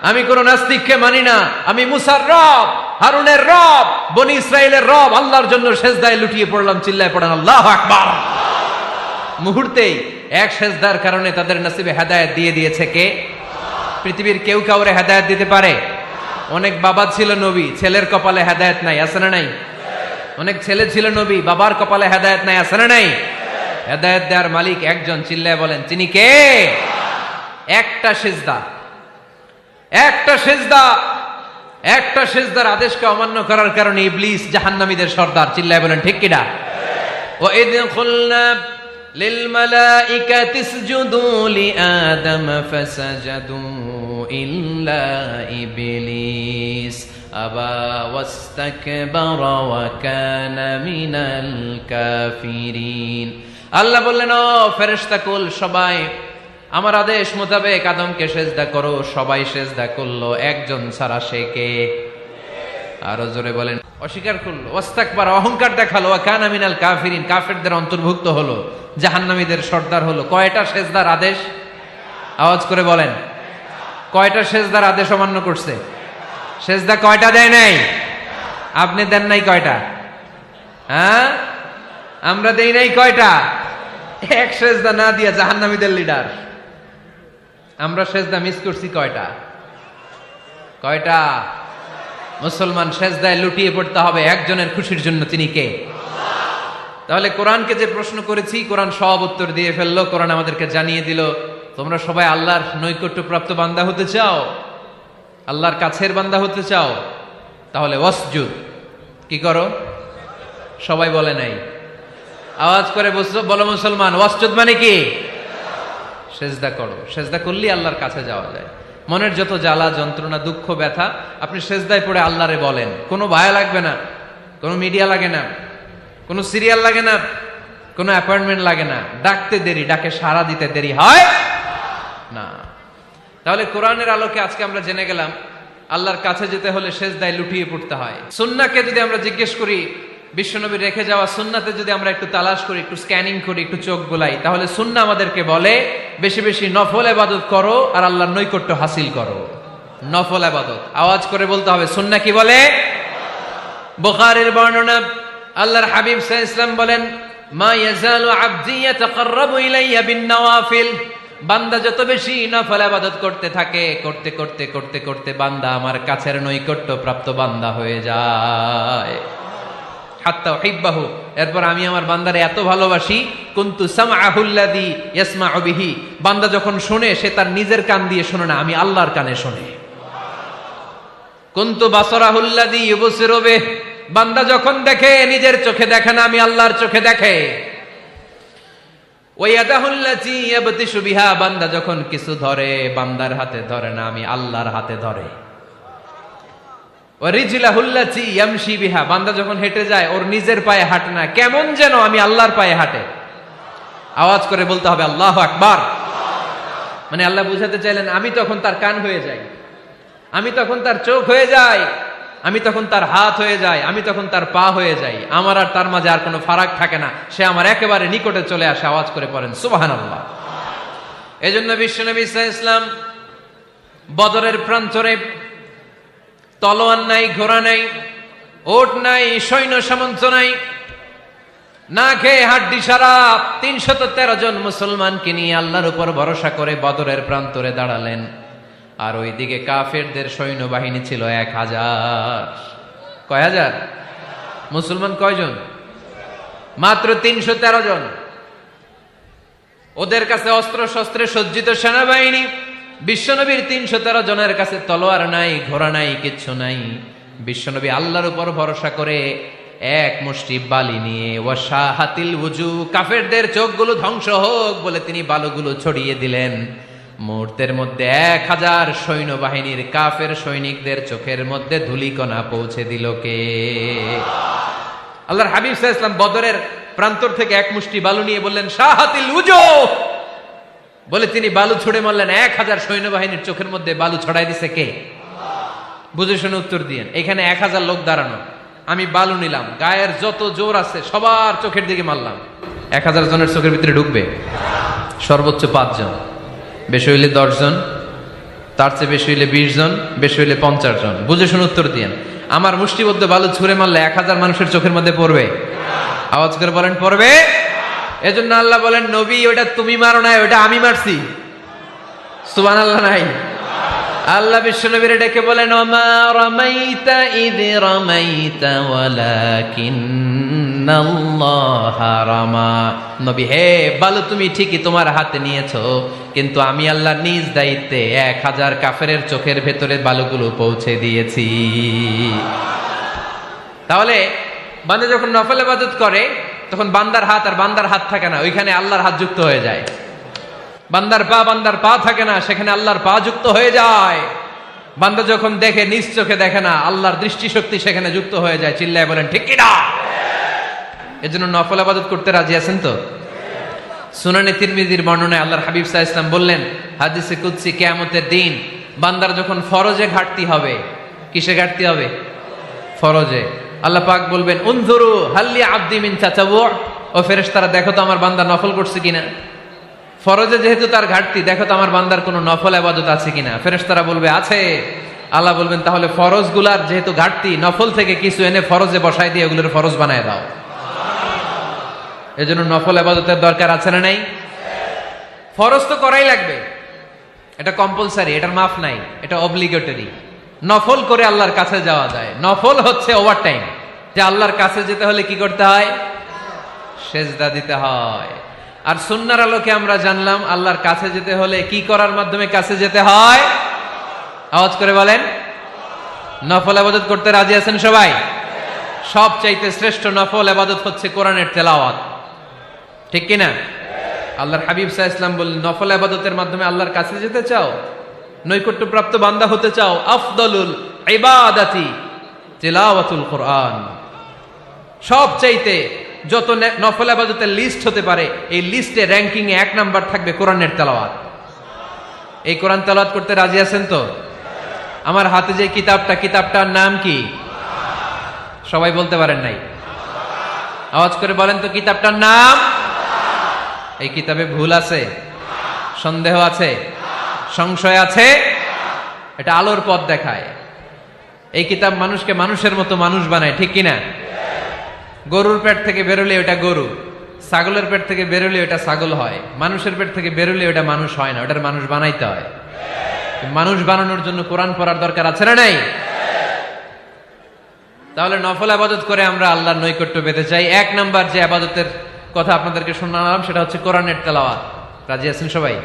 আমি কোন নাস্তিককে মানি না, আমি মুসার রব, হারুনের রব, বনি ইসরাইলের রব, আল্লাহর জন্য সেজদায় লুটিয়ে পড়লাম। চিল্লায় পড়েন আল্লাহু আকবার। মুহূর্তেই এক সেজদার কারণে তাদের নসিবে হেদায়েত দিয়ে দিয়েছে কে? পৃথিবীর কেউ কাউরে হেদায়েত দিতে পারে? অনেক বাবা ছিল নবী, ছেলের কপালে হেদায়েত নাই, আছে না নাই? অনেক ছেলে ছিল নবী, বাবার কপালে হেদায়েত নাই, আছে না নাই? হেদায়েত দেওয়ার মালিক একজন, চিল্লায় বলেন তিনি কে? একটা সিজদা, একটা সিজদা, একটা সিজদার আদেশকে অমান্য করার কারণে ইবলিস জাহান্নামীদের সর্দার। চিল্লায় বলেন ঠিক কিনা? ওয়া ইয কুলনা লিল মালাইকাতি ইসজুদু লিআদম ফাসাজাদু ইল্লা ইবলিস আবা ওয়াস্তাকবারা ওয়া কানা মিনাল কাফিরিন। আল্লাহ বললেন, ও ফেরেশতাকুল সবাই আমার আদেশ মোতাবেক আদমকে সেজদা করো। সবাই সেজদা করলো, একজন ছাড়া, সে কে? আরো জোরে বলেন। অস্বীকার করলো, ওয়াস্তাকবার, অহংকার দেখালো, ওয়া কানা মিনাল কাফিরিন, কাফেরদের অন্তর্ভুক্ত হলো, জাহান্নামীদের সর্দার হলো। কয়টা সেজদার আদেশ? আওয়াজ করে বলেন, কয়টা সেজদার আদেশ অমান্য করছে? সেজদা কয়টা দেয় নাই? আপনি দেন নাই কয়টা? হ্যাঁ, আমরা দেই নাই কয়টা? এক সেজদা না দিয়া জাহান্নামীদের লিডার। আমরা সেজদা মিস করছি কয়টা? কয়টা? মুসলমান সেজদায় লুটিয়ে পড়তে হবে একজনের খুশির জন্য, তিনি কে? তাহলে কোরআনকে যে প্রশ্ন করেছি, কোরআন সব উত্তর দিয়ে ফেললো। কোরআন আমাদেরকে জানিয়ে দিল, তোমরা সবাই আল্লাহর নৈকট্য প্রাপ্ত বান্দা হতে চাও, আল্লাহর কাছের বান্দা হতে চাও, তাহলে ওয়াসজুদ, কি করো? সবাই বলে নাই, আওয়াজ করে বলো মুসলমান, ওয়াসজুদ মানে কি? সেজদা করো। সেজদা করলেই আল্লাহর কাছে যাওয়া যায়। মনের যত জ্বালা যন্ত্রণা দুঃখ ব্যথা আপনি সেজদায় পড়ে আল্লাহরে বলেন। কোনো ভায়া লাগবে না, কোনো মিডিয়া লাগে না, কোনো সিরিয়াল লাগে না, কোনো অ্যাপয়েন্টমেন্ট লাগে না। ডাকতে দেরি, ডাকে সাড়া দিতে দেরি হয় না। তাহলে কোরআনের আলোকে আজকে আমরা জেনে গেলাম আল্লাহর কাছে যেতে হলে সেজদায় লুটিয়ে পড়তে হয়। সুন্নাহকে যদি আমরা জিজ্ঞেস করি বিশ্বনবী রেখে যাওয়া সুন্নাতে যদি আমরা একটু তালাশ করি, একটু স্ক্যানিং করি, একটু চোখ গোলাই, তাহলে সুন্নাহ আমাদেরকে বলে বেশি বেশি নফল ইবাদত করো আর আল্লাহর নৈকট্য হাসিল করো। নফল ইবাদত আওয়াজ করে বলতে হবে। সুন্নাহ কি বলে? বুখারীর বর্ণনা, আল্লাহর হাবিব সাল্লাল্লাহু আলাইহি ওয়াসাল্লাম বলেন, মা ইয়াজালু আবদি ইয়াতাকাররাবু ইলাইয়া বিন নওয়াফিল, বান্দা যত বেশি নফল ইবাদত করতে থাকে, করতে করতে করতে করতে বান্দা আমার কাছের নৈকট্য প্রাপ্ত বান্দা হয়ে যায়। হাত্তা উহিব্বাহু, এরপর আমি আমার বান্দারে এত ভালোবাসি, কুনতু সামআহুল্লাযী ইয়াসমাউ বিহি, বান্দা যখন শুনে সে তার নিজের কান দিয়ে শুনে না, আমি আল্লাহর কানে শুনে। কুনতু বাসারাহুল্লাযী ইউবসিরু বিহি, বান্দা যখন দেখে নিজের চোখে দেখে না, আমি আল্লাহর চোখে দেখে। ওয়ায়াদাহুল্লাতী ইয়াবতিশু বিহা, বান্দা যখন কিছু ধরে বান্দার হাতে ধরে না, আমি আল্লাহর হাতে ধরে। ওয়ারিজলাহুল্লাতী ইয়ামশি বিহা, বান্দা যখন হেঁটে যায় ওর নিজের পায়ে হাঁটে না, কেমন যেন আমি আল্লাহর পায়ে হাঁটে। আওয়াজ করে বলতে হবে আল্লাহু আকবার। মানে আল্লাহ বুঝাতে চাইলেন আমি তখন তার কান হয়ে যাই, আমি তখন তার চোখ হয়ে যাই, আমি তখন তার হাত হয়ে যাই, আমি তখন তার পা হয়ে যাই, আমার আর তার মাঝে আর কোনো ফারাক থাকে না, সে আমার একেবারে নিকটে চলে আসে। আওয়াজ করে পড়েন সুবহানাল্লাহ। এজন্য বিশ্বনবী সাল্লাল্লাহু আলাইহি ওয়াসাল্লাম বদরের প্রান্তরে তলোয়ার নাই, ঘোড়া নাই, ওট নাই, সৈন্য সামন্ত নাই, না খেয়ে হাড্ডি সারা ৩১৩ জন মুসলমানকে নিয়ে আল্লাহর উপর ভরসা করে বদরের প্রান্তরে দাঁড়ালেন। আর ওইদিকে কাফেরদের সৈন্যবাহিনী ছিল ১,০০০। কয় হাজার? মুসলমান কয়জন? মাত্র ৩১৩ জন। ওদের কাছে অস্ত্র শস্ত্রে সজ্জিত সেনাবাহিনী, বিশ্বনবীর ৩১৩ জনের কাছে তলোয়ার নাই, ঘোড়া নাই, কিচ্ছু নাই। বিশ্বনবী আল্লাহর উপর ভরসা করে এক মুষ্টি বালি নিয়ে ওয়াশাহাতিল ওযু, কাফেরদের চোখগুলো ধ্বংস হোক বলে তিনি বালুগুলো ছড়িয়ে দিলেন। মুহূর্তের মধ্যে ১,০০০ সৈন্যবাহিনীর কাফের সৈনিকদের চোখের মধ্যে ধূলিকণা পৌঁছে দিল কে? আল্লাহর হাবিব সাল্লাল্লাহু আলাইহি ওয়াসাল্লাম বদরের প্রান্তর থেকে এক মুষ্টি বালু নিয়ে বললেন শাহাতিল ওযু, বলে তিনি বালু ছুড়ে মারলেন। ১,০০০ সৈন্যবাহিনীর চোখের মধ্যে বালু ছড়াই দিছে কে? বুঝে শুনে উত্তর দিয়েন। এখানে ১,০০০ লোক দাঁড়ানো, আমি বালু নিলাম, গায়ের যত জোর আছে সবার চোখের দিকে মারলাম। ১,০০০ জনের চোখের ভিতরে ঢুকবে? সর্বোচ্চ ৫ জন, বেশি হইলে ১০ জন, তার চেয়ে বেশি হইলে ২০ জন, বেশি হইলে ৫০ জন। বুঝে শুনে উত্তর দিয়েন। আমার মুষ্টিবদ্ধ বালু ছুঁড়ে মারলে ১,০০০ মানুষের চোখের মধ্যে পড়বে? আওয়াজ করে বলেন পড়বে। এজন্য আল্লাহ বলেন নবী ওটা তুমি মারো নাই, ওটা আমি মারছি। সুবহানাল্লাহ নাই? আল্লাহ বিশ্বনবীর ডেকে বলেন ওমা রামাইতা ইয রামাইতা ওয়ালাকিন্নাল্লাহা রামা। নবী হে, বালু তুমি ঠিকই তোমার হাতে নিয়েছো, কিন্তু আমি আল্লাহ নিজ দায়িত্বে ১,০০০ কাফেরের চোখের ভেতরে বালুগুলো পৌঁছে দিয়েছি। তাহলে বান্দা যখন নফল ইবাদত করে তখন বান্দার হাত আর বান্দার হাত থাকে না, ওইখানে আল্লাহর হাত যুক্ত হয়ে যায়। বান্দার পা থাকে না, সেখানে আল্লাহর পা যুক্ত হয়ে যায়। বান্দা যখন দেখে নিজ চোখে দেখে না, আল্লাহর দৃষ্টিশক্তি সেখানে যুক্ত হয়ে যায়। চিল্লায় বলেন ঠিক কি না? এজন্য নফল ইবাদত করতে রাজি আছেন তো? সুনানে তিরমিজির বর্ণনায় আল্লাহর হাবিব সাল্লাল্লাহু আলাইহি ওয়াসাল্লাম বললেন, হাদিসে কুদসি কিয়ামতের দিন বান্দার যখন ফরজে ঘাটতি হবে, কিসে ঘাটতি হবে? ফরজে। আল্লাহ পাক বলবেন উনজুরু হাল্লি আবদি মিন তাতাওয়ু, ও ফেরেশতারা দেখো তো আমার বান্দা নফল করছে কিনা। ফরজে যেহেতু তার ঘাটতি, দেখো তো আমার বান্দার কোনো নফল ইবাদত আছে কিনা। ফেরেশতারা বলবে আছে। আল্লাহ বলবেন তাহলে ফরজগুলার যেহেতু ঘাটতি, নফল থেকে কিছু এনে ফরজে বসাই দিয়ে ওগুলোর ফরজ বানায় দাও। এজন্য নফল ইবাদতের দরকার আছে না নাই? ফরজ তো করাই লাগবে, এটা কম্পালসারি, এটার মাফ নাই, এটা অব্লিগেটরি। নফল করে আল্লাহর কাছে যাওয়া যায়। নফল হচ্ছে ওভার টাইম, যে আল্লাহর কাছে যেতে হলে কি করতে হয়? সেজদা দিতে হয়। আর সুন্নাহর আলোকে আমরা জানলাম আল্লাহর কাছে যেতে হলে কি করার মাধ্যমে কাছে যেতে হয়? আওয়াজ করে বলেন নফল ইবাদত করতে রাজি আছেন সবাই? সবচাইতে শ্রেষ্ঠ নফল ইবাদত হচ্ছে কোরআনের তেলাওয়াত, ঠিক কি না? আল্লাহর হাবিব সাল্লাল্লাহু আলাইহি ওয়াসাল্লাম বললেন নফল ইবাদতের মাধ্যমে আল্লাহর কাছে যেতে চাও, নৈকট্যপ্রাপ্ত বান্দা হতে চাও, আফদলুল ইবাদাতি তিলাওয়াতুল কোরআন। সবচাইতে যত নফল ইবাদতের লিস্ট হতে পারে, এই লিস্টে র্যাঙ্কিং এ ১ নাম্বার থাকবে কোরআনের তেলাওয়াত। এই কোরআন তেলাওয়াত করতে রাজি আছেন তো? আমার হাতে যে কিতাবটার নাম কি? সবাই বলতে পারেন নাই? আওয়াজ করে বলেন তো কিতাবটার নাম? এই কিতাবে ভুল আছে? সন্দেহ আছে? সংশয় আছে? এটা আলোর পথ দেখায়। এই কিতাব মানুষকে মানুষের মতো মানুষ বানায়, ঠিক কিনা? গরুর পেট থেকে বেরোলে ওটা গরু, ছাগলের পেট থেকে বেরোলে ওটা ছাগল হয়, মানুষের পেট থেকে বেরোলে ওটা মানুষ হয় না, ওটার মানুষ বানাইতে হয়। মানুষ বানানোর জন্য কোরআন পড়ার দরকার আছে না নাই? তাহলে নফল আবাদত করে আমরা আল্লাহর নৈকট্য পেতে চাই। এক নাম্বার যে আবাদতের কথা আপনাদেরকে শোনালাম সেটা হচ্ছে কোরআনের তেলাওয়াত। রাজি আছেন সবাই?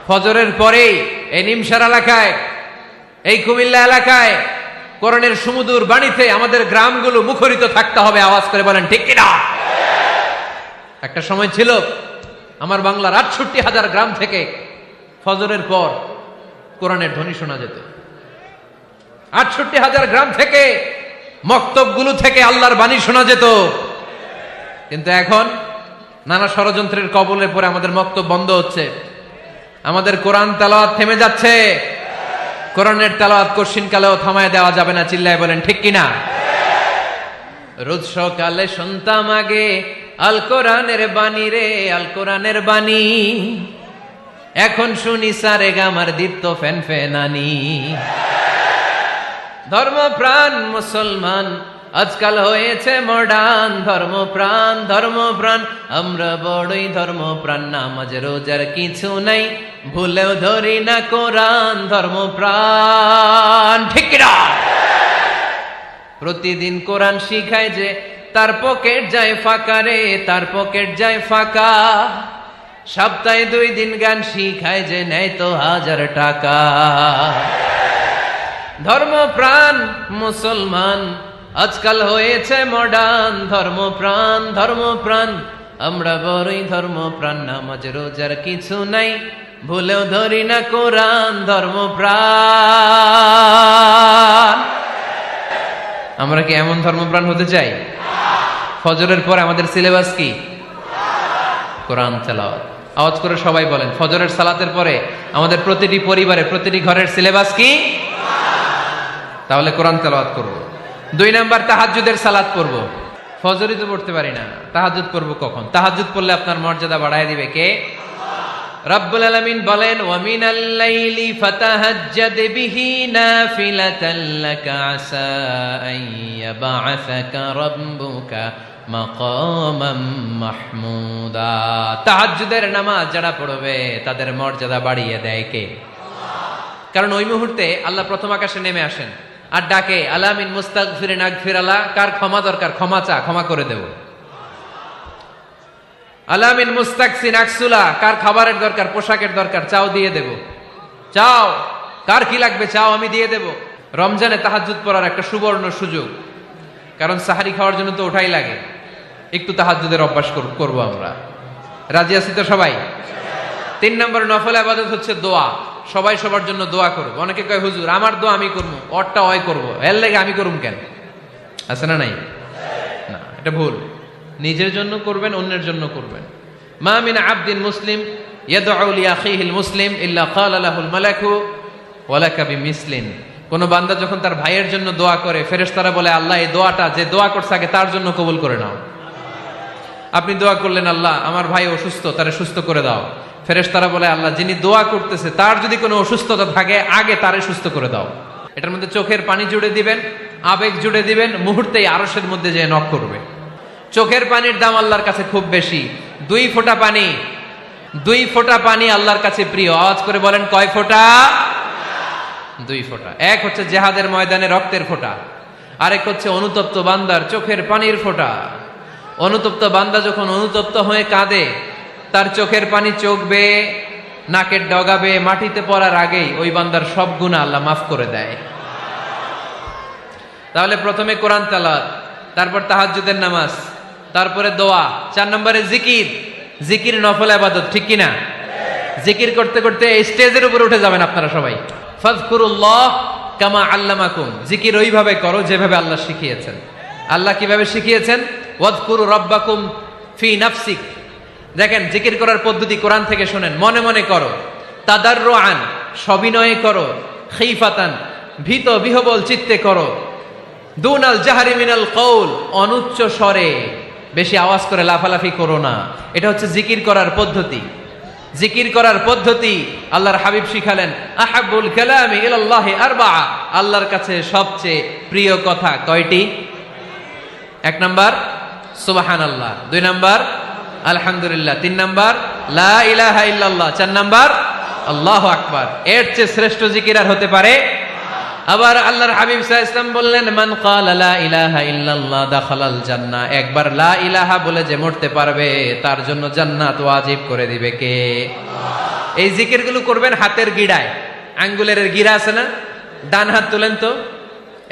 ফজরের পরেই এই নিমসার এলাকায়, এই কুমিল্লা এলাকায় কোরআনের সুমধুর বাণীতে আমাদের গ্রামগুলো মুখরিত থাকতে হবে। আওয়াজ করে বলেন ঠিক কিনা? একটা সময় ছিল আমার বাংলার ৬৮,০০০ গ্রাম থেকে ফজরের পর কোরআনের ধ্বনি শোনা যেত। ৬৮,০০০ গ্রাম থেকে মক্তবগুলো থেকে আল্লাহর বাণী শোনা যেত। কিন্তু এখন নানা ষড়যন্ত্রের কবলে পড়ে আমাদের মক্তব বন্ধ হচ্ছে, আমাদের কোরআন তেলাওয়াত থেমে যাচ্ছে। কোরআনের তেলাওয়াত কশিন কালেও থামায় দেওয়া যাবে না। চিল্লায় বলেন ঠিক কিনা? রোজ সকালে শুনতাম আগে আল কোরআনের বাণী রে, আল কোরআনের বাণী। এখন শুনি সারে গামার দীপ্ত ফ্যান ফ্যানানি। ধর্মপ্রাণ মুসলমান আজকাল হয়েছে মডার্ন। ধর্মপ্রাণ ধর্মপ্রাণ আমরা বড়ই ধর্মপ্রাণ। নামাজ রোজার কিছু নাই, ভুলেও ধরি না কোরআন। ধর্মপ্রাণ ঠিক কিনা? প্রতিদিন কোরআন শিখায় যে তার পকেট যায় ফাঁকা রে, তার পকেট যায় ফাঁকা। সপ্তাহে 2 দিন গান শিখায় যে নেয় তো 1000 টাকা। ধর্মপ্রাণ মুসলমান আজকাল হয়েছে মডার্ন। ধর্মপ্রাণ ধর্মপ্রাণ আমরা বড়ই ধর্মপ্রাণ। নামাজ রোজার কিছু নাই, ভুলেও ধরি না কোরআন। ধর্মপ্রাণ। আমরা কি এমন ধর্মপ্রাণ হতে চাই? ফজরের পর আমাদের সিলেবাস কি? কোরআন তেলাওয়াত। আওয়াজ করে সবাই বলেন, ফজরের সালাতের পরে আমাদের প্রতিটি পরিবারে, প্রতিটি ঘরের সিলেবাস কি? তাহলে কোরআন তেলাওয়াত করব। 2 নাম্বার তাহাজ্জুদের সালাত পড়ব। ফজরই তো পড়তে পারি না, তাহাজ্জুদ পড়ব কখন? তাহাজ্জুদ পড়লে আপনার মর্যাদা বাড়ায় দিবে কে? রব্বুল আলামিন বলেন, ওয়া মিনাল লাইলি ফাতাহাজ্জাদ বিহি নাফিলাতান লাকা আসা আন ইয়াবআসাকা রাব্বুকা মাকামাম মাহমুদা। তাহাজ্জুদের নামাজ যারা পড়বে তাদের মর্যাদা বাড়িয়ে দেয় কে? কারণ ওই মুহূর্তে আল্লাহ প্রথম আকাশে নেমে আসেন আর ডাকে, আলা মিন মুস্তাগফিরিন আগফিরালা। কার ক্ষমা দরকার? ক্ষমা চা, ক্ষমা করে দেব। আলা মিন মুস্তাকসিন আকসুলা। কার খাবারের দরকার, পোশাকের দরকার? চাও, দিয়ে দেব। চাও, কার কি লাগবে? চাও, আমি দিয়ে দেব। রমজানে তাহাজ্জুদ পড়ার একটা সুবর্ণ সুযোগ, কারণ সাহারি খাওয়ার জন্য তো ওঠাই লাগে। একটু তাহাজ্জুদের অভ্যাস করব আমরা। রাজি আছি তো সবাই? 3 নম্বর নফল ইবাদত হচ্ছে দোয়া। সবাই সবার জন্য দোয়া করব। অনেকে কয়, হুজুর আমার দোয়া আমি করবো, ওরটা ওই করবো, এর লেগে আমি করুম কেন? আছে না নাই? না, এটা ভুল। নিজের জন্য করবেন, অন্যের জন্য করবেন। মা মিন আবদিন মুসলিম ইয়াদউ লিআখিহিল মুসলিম ইল্লা ক্বালা লাহুল মালাকু ওয়া লাকা বিমিসলিন। কোন বান্দা যখন তার ভাইয়ের জন্য দোয়া করে, ফেরেশতারা বলে, আল্লাহ এই দোয়াটা যে দোয়া করছে আগে তার জন্য কবুল করে নাও। আপনি দোয়া করলেন, আল্লাহ আমার ভাই অসুস্থ, তারে সুস্থ করে দাও। ফেরেশতারা বলে, আল্লাহ যিনি দোয়া করতেছে তার যদি কোনো অসুস্থতা থাকে আগে তারে সুস্থ করে দাও। এটার মধ্যে চোখের পানি জুড়ে দিবেন, আবেগ জুড়ে দিবেন, মুহূর্তেই আরশের মধ্যে যে নক করবে। চোখের পানির দাম আল্লাহর কাছে খুব বেশি। 2 ফোঁটা পানি, 2 ফোঁটা পানি আল্লাহর কাছে প্রিয়। আওয়াজ করে বলেন, কয় ফোঁটা? 2 ফোঁটা। এক হচ্ছে জিহাদের ময়দানে রক্তের ফোঁটা, আরেক হচ্ছে অনুতপ্ত বান্দার চোখের পানির ফোঁটা। অনুতপ্ত বান্দা যখন অনুতপ্ত হয়ে কাঁদে, তার চোখের পানি চোখ বেয়ে নাকের ডগা বেয়ে মাটিতে পড়ার আগেই ওই বান্দার সব গুনাহ আল্লাহ মাফ করে দেয়। তাহলে প্রথমে কোরআন তেলাওয়াত, তারপর তাহাজ্জুদের নামাজ, তারপরে দোয়া। 4 নম্বরে জিকির। জিকির নফল ইবাদত, ঠিক কিনা? জিকির করতে করতে এই স্টেজের উপরে উঠে যাবেন আপনারা সবাই। ফাযকুরুল্লাহ কামা আল্লামাকুম। জিকির ওইভাবে করো যেভাবে আল্লাহ শিখিয়েছেন। আল্লাহ কিভাবে শিখিয়েছেন? ওয়াযকুরু রাব্বাকুম ফি নাফসিক। দেখেন, জিকির করার পদ্ধতি কোরআন থেকে শুনেন। মনে মনে করো, তাদাররুআন সবিনয়ে করো, খিফাতান ভীত বিহবল চিত্তে করো, দুনাল জাহরি মিনাল কওল অনুচ্চ স্বরে বেশি আওয়াজ করে লাফালাফি করো না। এটা হচ্ছে জিকির করার পদ্ধতি। জিকির করার পদ্ধতি আল্লাহর হাবিব শিখালেন, আহাব্বুল কালামি ইলাল্লাহি আরবাআ, আল্লাহর কাছে সবচেয়ে প্রিয় কথা কয়টি? 1 নাম্বার সুবহানাল্লাহ, 2 নাম্বার আলহামদুলিল্লাহ, 3 নাম্বার লা ইলাহা ইল্লাল্লাহ, 4 নাম্বার আল্লাহু আকবার। এর চেয়ে শ্রেষ্ঠ জিকির আর হতে পারে? আবার আল্লাহর হাবিব সাল্লাল্লাহু আলাইহি ওয়াসাল্লাম বললেন, মান ক্বালা লা ইলাহা ইল্লাল্লাহ দাখালাল জান্নাহ, একবার লা ইলাহা বলে যে মরতে পারবে তার জন্য জান্নাত ওয়াজিব করে দিবে কে? আল্লাহ। এই জিকিরগুলো করবেন হাতের গিড়ায়, আঙ্গুলের গিড়া আছে না, ডান হাত তুলেন তো,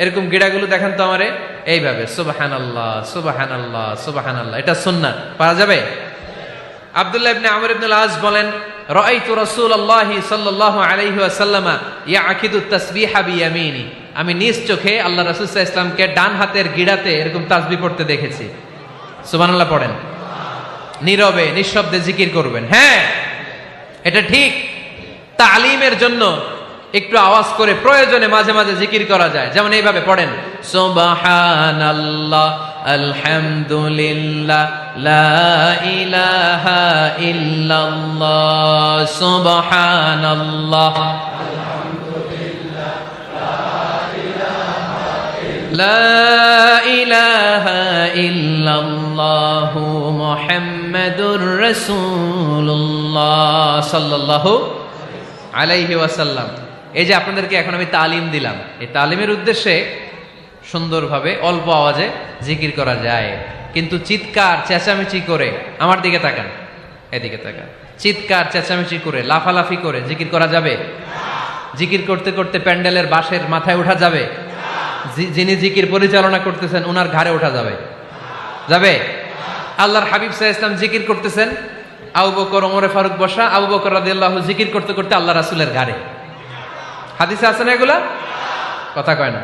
এরকম গিড়াগুলো দেখেন তো আমারে, এইভাবে সুবহানাল্লাহ সুবহানাল্লাহ সুবহানাল্লাহ, এটা সুন্নাত, পারা যাবে? আব্দুল্লাহ ইবনে আমর ইবনে আল আস বলেন, রাআইতু রাসূলুল্লাহি সাল্লাল্লাহু আলাইহি ওয়াসাল্লাম ইয়াকিদু তাসবিহা বিয়ামিনি, আমি নিজ চোখে আল্লাহ রাসূল সাল্লাল্লাহু আলাইহি ওয়াসাল্লামকে ডান হাতের গিড়াতে এরকম তাসবিহ পড়তে দেখেছি। সুবহানাল্লাহ পড়েন, নীরবে নিঃশব্দে জিকির করবেন। হ্যাঁ, এটা ঠিক। তালিমের জন্য একটু আওয়াজ করে প্রয়োজনে মাঝে মাঝে জিকির করা যায়, যেমন এইভাবে পড়েন, সুবহানাল্লাহ আলহামদুলিল্লাহ লা ইলাহা ইল্লাল্লাহ সুবহানাল্লাহ লা ইলাহা ইল্লাল্লাহ মুহাম্মাদুর রাসূলুল্লাহ সাল্লাল্লাহু আলাইহি ওয়াসাল্লাম। এই যে আপনাদেরকে এখন আমি তালিম দিলাম, এই তালিমের উদ্দেশ্যে সুন্দরভাবে অল্প আওয়াজে জিকির করা যায়, কিন্তু চিৎকার চেঁচামেচি করে, আমার দিকে তাকান, এদিকে তাকান, চিৎকার চেঁচামেচি করে লাফালাফি করে জিকির করা যাবে? জিকির করতে করতে প্যান্ডেলের বাঁশের মাথায় ওঠা যাবে? যিনি জিকির পরিচালনা করতেছেন ওনার ঘাড়ে ওঠা যাবে? যাবে? আল্লাহর হাবিব সাল্লাল্লাহু আলাইহি ওয়াসাল্লাম জিকির করতেছেন, আবু বকর ওমরে ফারুক বসা, আবু বকর রাদিয়াল্লাহু জিকির করতে করতে আল্লাহ রাসূলের ঘাড়ে। হাদিসে আছে না এগুলা? কথা কয় না।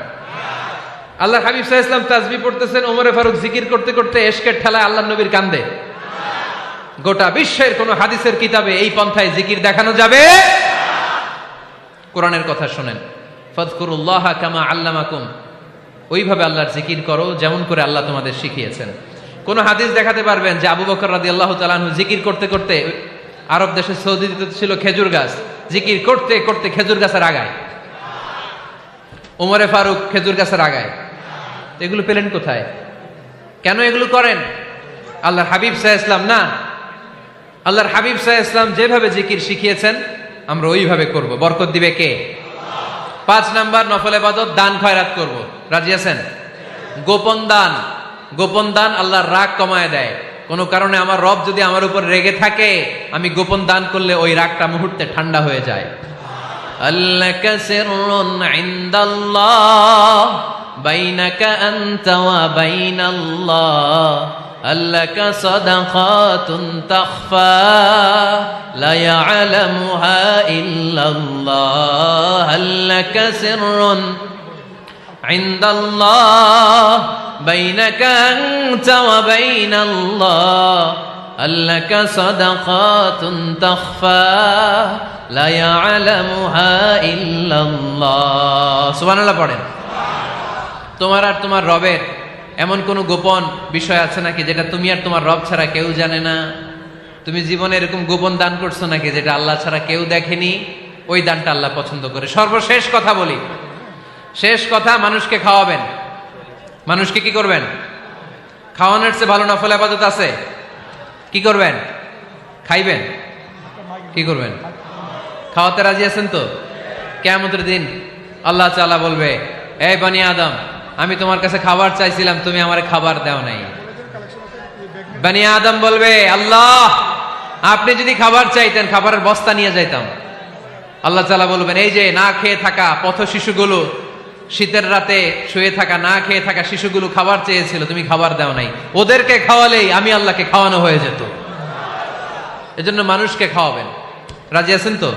আল্লাহর হাবিব সাল্লাল্লাহু আলাইহি ওয়াসাল্লাম তাসবিহ পড়তেছেন, ওমরে ফারুক জিকির করতে করতে এশকের ঠেলায় আল্লাহর নবীর কান্দে। গোটা বিশ্বের কোন হাদিসের কিতাবে এই পন্থায় জিকির দেখানো যাবে? কোরআনের কথা শুনেন, ফাযকুরুল্লাহা কামা আল্লামাকুম, ওইভাবে আল্লাহর জিকির করো যেমন করে আল্লাহ তোমাদের শিখিয়েছেন। কোন হাদিস দেখাতে পারবেন যে আবু বকর রাদিয়াল্লাহু তাআলা আনহু জিকির করতে করতে, আরব দেশে সৌদিতে ছিল খেজুর গাছ, জিকির করতে করতে খেজুর গাছের আগায়, ওমরে ফারুক খেজুর গাছের আগায়, এগুলো পেলেন কোথায়? কেন এগুলো করেন? আল্লাহর হাবিব সাল্লাল্লাহু আলাইহি ওয়াসাল্লাম না, আল্লাহর হাবিব সাল্লাল্লাহু আলাইহি ওয়াসাল্লাম যেভাবে জিকির শিখিয়েছেন আমরা ওইভাবে করব। বরকত দিবে কে? 5 নাম্বার নফল ইবাদত, দান খয়রাত করব। রাজি আছেন? গোপন দান, গোপন দান আল্লাহর রাগ কমায় দেয়। কোন কারণে আমার রব যদি আমার উপর রেগে থাকে, আমি গোপন দান করলে ওই রাগটা মুহূর্তে ঠান্ডা হয়ে যায়। আল্লাকা সিররুন ইনদাল্লাহ বাইনাকা আনতা ওয়া বাইনাল্লাহ, আল্লাকা সাদাকাতুন তাখফা লা ইয়ালামুহা ইল্লাল্লাহ, আল্লাকা সিররুন ইনদাল্লাহ বাইনাকা আনতা ওয়া বাইনাল্লাহ, আল্লাকা সাদাকাতুন তাখফা লা ইয়ালামুহা ইল্লাল্লাহ। সুবহানাল্লাহ পড়েন। তোমার আর তোমার রবের এমন কোন গোপন বিষয় আছে নাকি যেটা তুমি আর তোমার রব ছাড়া কেউ জানে না? তুমি জীবনে এরকম গোপন দান করছো নাকি যেটা আল্লাহ ছাড়া কেউ দেখেনি? ওই দানটা আল্লাহ পছন্দ করে। সর্বশেষ কথা বলি, শেষ কথা, মানুষকে খাওয়াবেন। মানুষকে কি করবেন? খাওয়ানোর চেয়ে ভালো নফল ইবাদত আছে? কি করবেন? খাইবেন। কি করবেন? খাওয়াতে রাজি আছেন তো? কিয়ামতের দিন আল্লাহ তাআলা বলবে, এই বনি আদম, আমি তোমার কাছে খাবার চাইছিলাম, তুমি আমারে খাবার দাও নাই। বনি আদম বলবে, আল্লাহ আপনি যদি খাবার চাইতেন খাবারের বস্তা নিয়ে যাইতাম। আল্লাহ তাআলা বলবেন, এই যে না খেয়ে থাকা পথ শিশুগুলো, শীতের রাতে শুয়ে থাকা না খেয়ে থাকা শিশুগুলো খাবার চেয়েছিল, তুমি খাবার দাও নাই, ওদেরকে খাওয়ালেই আমি আল্লাহকে খাওয়ানো হয়ে যেত। এজন্য মানুষকে খাওয়াবেন। রাজি আছেন তো?